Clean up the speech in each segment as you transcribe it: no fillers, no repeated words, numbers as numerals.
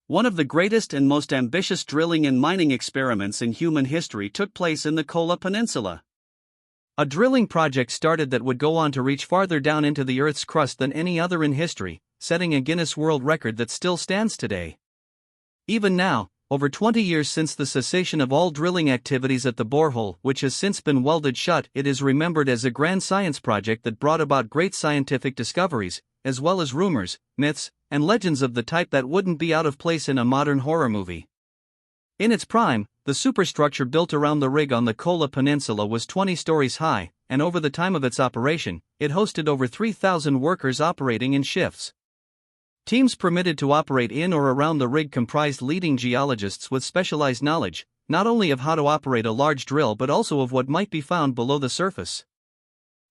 One of the greatest and most ambitious drilling and mining experiments in human history took place in the Kola Peninsula. A drilling project started that would go on to reach farther down into the Earth's crust than any other in history, setting a Guinness World Record that still stands today. Even now, over 20 years since the cessation of all drilling activities at the borehole, which has since been welded shut, it is remembered as a grand science project that brought about great scientific discoveries, as well as rumors, myths, and legends of the type that wouldn't be out of place in a modern horror movie. In its prime, the superstructure built around the rig on the Kola Peninsula was 20 stories high, and over the time of its operation, it hosted over 3,000 workers operating in shifts. Teams permitted to operate in or around the rig comprised leading geologists with specialized knowledge, not only of how to operate a large drill but also of what might be found below the surface.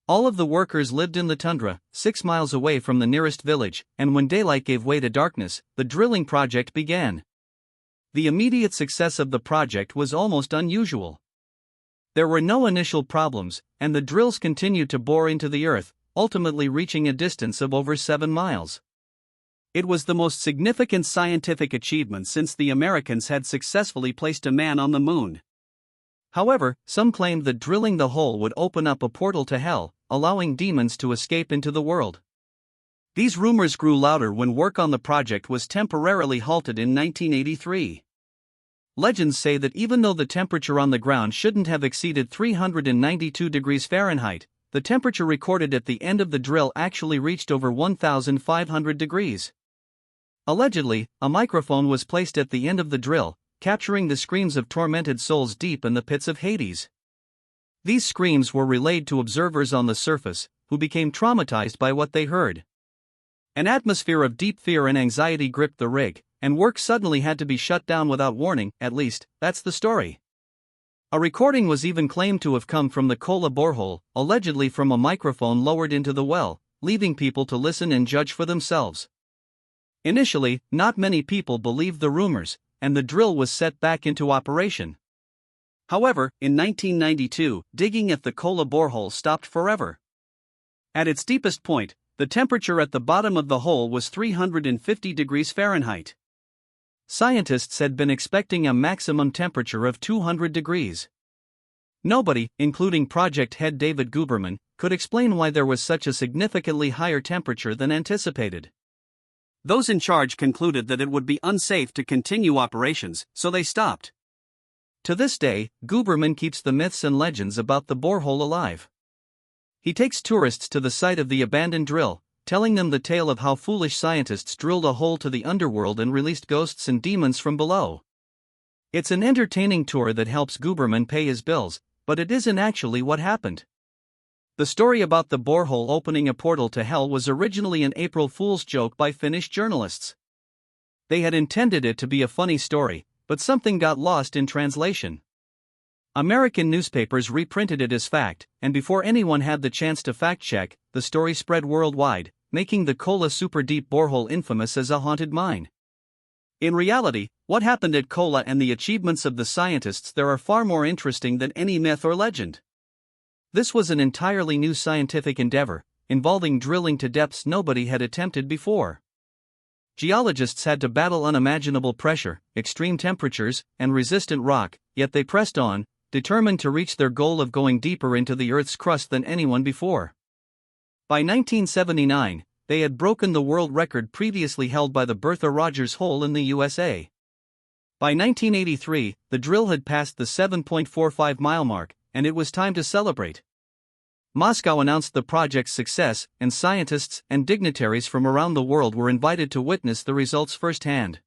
All of the workers lived in the tundra, 6 miles away from the nearest village, and when daylight gave way to darkness, the drilling project began. The immediate success of the project was almost unusual. There were no initial problems, and the drills continued to bore into the earth, ultimately reaching a distance of over 7 miles. It was the most significant scientific achievement since the Americans had successfully placed a man on the moon. However, some claimed that drilling the hole would open up a portal to hell, allowing demons to escape into the world. These rumors grew louder when work on the project was temporarily halted in 1983. Legends say that even though the temperature on the ground shouldn't have exceeded 392 degrees Fahrenheit, the temperature recorded at the end of the drill actually reached over 1,500 degrees. Allegedly, a microphone was placed at the end of the drill, capturing the screams of tormented souls deep in the pits of Hades. These screams were relayed to observers on the surface, who became traumatized by what they heard. An atmosphere of deep fear and anxiety gripped the rig, and work suddenly had to be shut down without warning. At least, that's the story. A recording was even claimed to have come from the Kola borehole, allegedly from a microphone lowered into the well, leaving people to listen and judge for themselves. Initially, not many people believed the rumors, and the drill was set back into operation. However, in 1992, digging at the Kola borehole stopped forever. At its deepest point, the temperature at the bottom of the hole was 350 degrees Fahrenheit. Scientists had been expecting a maximum temperature of 200 degrees. Nobody, including project head David Guberman, could explain why there was such a significantly higher temperature than anticipated. Those in charge concluded that it would be unsafe to continue operations, so they stopped. To this day, Guberman keeps the myths and legends about the borehole alive. He takes tourists to the site of the abandoned drill, telling them the tale of how foolish scientists drilled a hole to the underworld and released ghosts and demons from below. It's an entertaining tour that helps Guberman pay his bills, but it isn't actually what happened. The story about the borehole opening a portal to hell was originally an April Fool's joke by Finnish journalists. They had intended it to be a funny story, but something got lost in translation. American newspapers reprinted it as fact, and before anyone had the chance to fact-check, the story spread worldwide, making the Kola Superdeep Borehole infamous as a haunted mine. In reality, what happened at Kola and the achievements of the scientists there are far more interesting than any myth or legend. This was an entirely new scientific endeavor, involving drilling to depths nobody had attempted before. Geologists had to battle unimaginable pressure, extreme temperatures, and resistant rock, yet they pressed on, determined to reach their goal of going deeper into the Earth's crust than anyone before. By 1979, they had broken the world record previously held by the Bertha Rogers hole in the USA. By 1983, the drill had passed the 7.45-mile mark, and it was time to celebrate. Moscow announced the project's success, and scientists and dignitaries from around the world were invited to witness the results firsthand.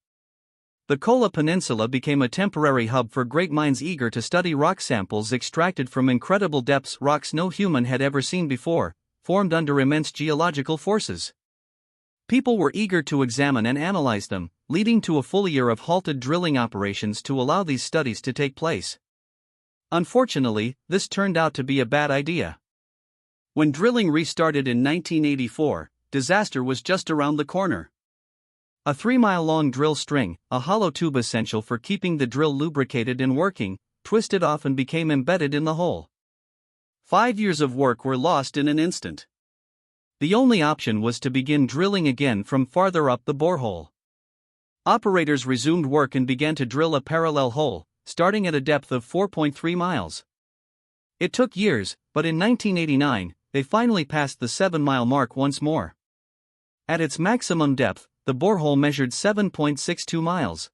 The Kola Peninsula became a temporary hub for great minds eager to study rock samples extracted from incredible depths, rocks no human had ever seen before, formed under immense geological forces. People were eager to examine and analyze them, leading to a full year of halted drilling operations to allow these studies to take place. Unfortunately, this turned out to be a bad idea. When drilling restarted in 1984, disaster was just around the corner. A 3-mile-long drill string, a hollow tube essential for keeping the drill lubricated and working, twisted off and became embedded in the hole. 5 years of work were lost in an instant. The only option was to begin drilling again from farther up the borehole. Operators resumed work and began to drill a parallel hole, starting at a depth of 4.3 miles. It took years, but in 1989, they finally passed the 7-mile mark once more. At its maximum depth, the borehole measured 7.62 miles.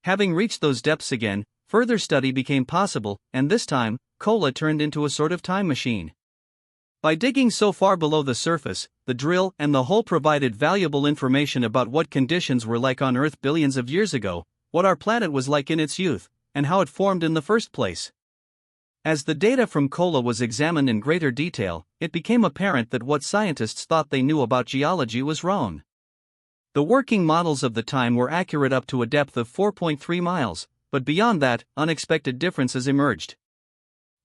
Having reached those depths again, further study became possible, and this time, Kola turned into a sort of time machine. By digging so far below the surface, the drill and the hole provided valuable information about what conditions were like on Earth billions of years ago, what our planet was like in its youth, and how it formed in the first place. As the data from Kola was examined in greater detail, it became apparent that what scientists thought they knew about geology was wrong. The working models of the time were accurate up to a depth of 4.3 miles, but beyond that, unexpected differences emerged.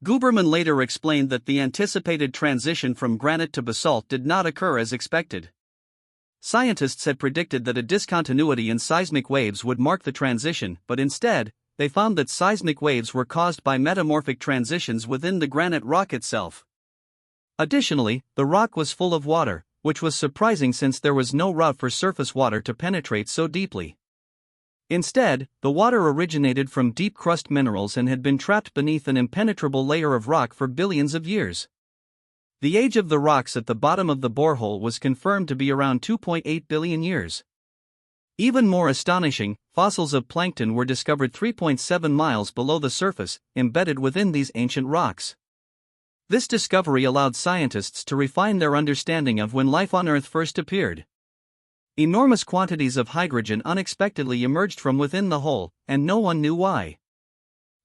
Guberman later explained that the anticipated transition from granite to basalt did not occur as expected. Scientists had predicted that a discontinuity in seismic waves would mark the transition, but instead, they found that seismic waves were caused by metamorphic transitions within the granite rock itself. Additionally, the rock was full of water, which was surprising since there was no route for surface water to penetrate so deeply. Instead, the water originated from deep crust minerals and had been trapped beneath an impenetrable layer of rock for billions of years. The age of the rocks at the bottom of the borehole was confirmed to be around 2.8 billion years. Even more astonishing, fossils of plankton were discovered 3.7 miles below the surface, embedded within these ancient rocks. This discovery allowed scientists to refine their understanding of when life on Earth first appeared. Enormous quantities of hydrogen unexpectedly emerged from within the hole, and no one knew why.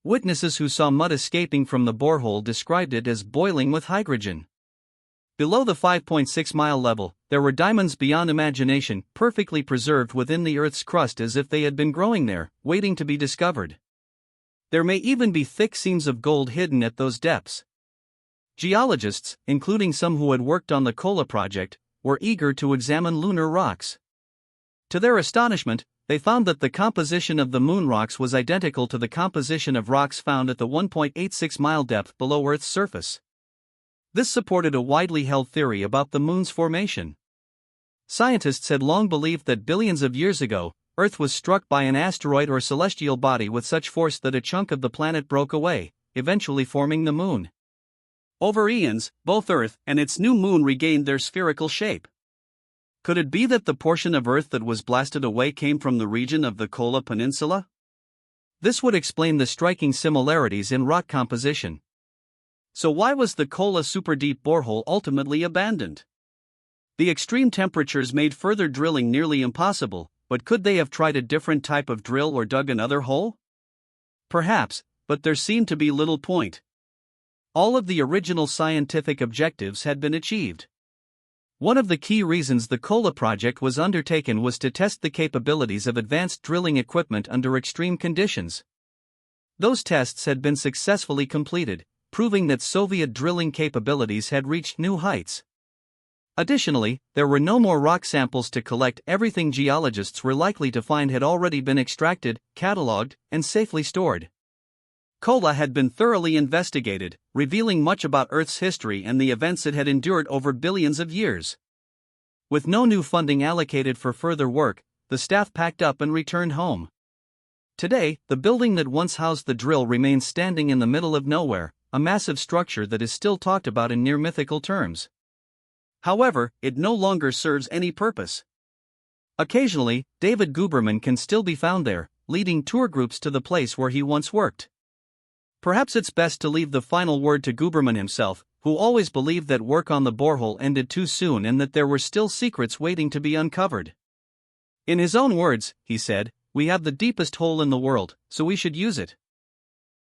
Witnesses who saw mud escaping from the borehole described it as boiling with hydrogen. Below the 5.6-mile level, there were diamonds beyond imagination, perfectly preserved within the Earth's crust as if they had been growing there, waiting to be discovered. There may even be thick seams of gold hidden at those depths. Geologists, including some who had worked on the Kola project, were eager to examine lunar rocks. To their astonishment, they found that the composition of the moon rocks was identical to the composition of rocks found at the 1.86-mile depth below Earth's surface. This supported a widely held theory about the moon's formation. Scientists had long believed that billions of years ago, Earth was struck by an asteroid or celestial body with such force that a chunk of the planet broke away, eventually forming the moon. Over eons, both Earth and its new moon regained their spherical shape. Could it be that the portion of Earth that was blasted away came from the region of the Kola Peninsula? This would explain the striking similarities in rock composition. So why was the Kola Superdeep Borehole ultimately abandoned? The extreme temperatures made further drilling nearly impossible, but could they have tried a different type of drill or dug another hole? Perhaps, but there seemed to be little point. All of the original scientific objectives had been achieved. One of the key reasons the Kola project was undertaken was to test the capabilities of advanced drilling equipment under extreme conditions. Those tests had been successfully completed, proving that Soviet drilling capabilities had reached new heights. Additionally, there were no more rock samples to collect. Everything geologists were likely to find had already been extracted, catalogued, and safely stored. Kola had been thoroughly investigated, revealing much about Earth's history and the events it had endured over billions of years. With no new funding allocated for further work, the staff packed up and returned home. Today, the building that once housed the drill remains standing in the middle of nowhere, a massive structure that is still talked about in near mythical terms. However, it no longer serves any purpose. Occasionally, David Guberman can still be found there, leading tour groups to the place where he once worked. Perhaps it's best to leave the final word to Guberman himself, who always believed that work on the borehole ended too soon and that there were still secrets waiting to be uncovered. In his own words, he said, "We have the deepest hole in the world, so we should use it."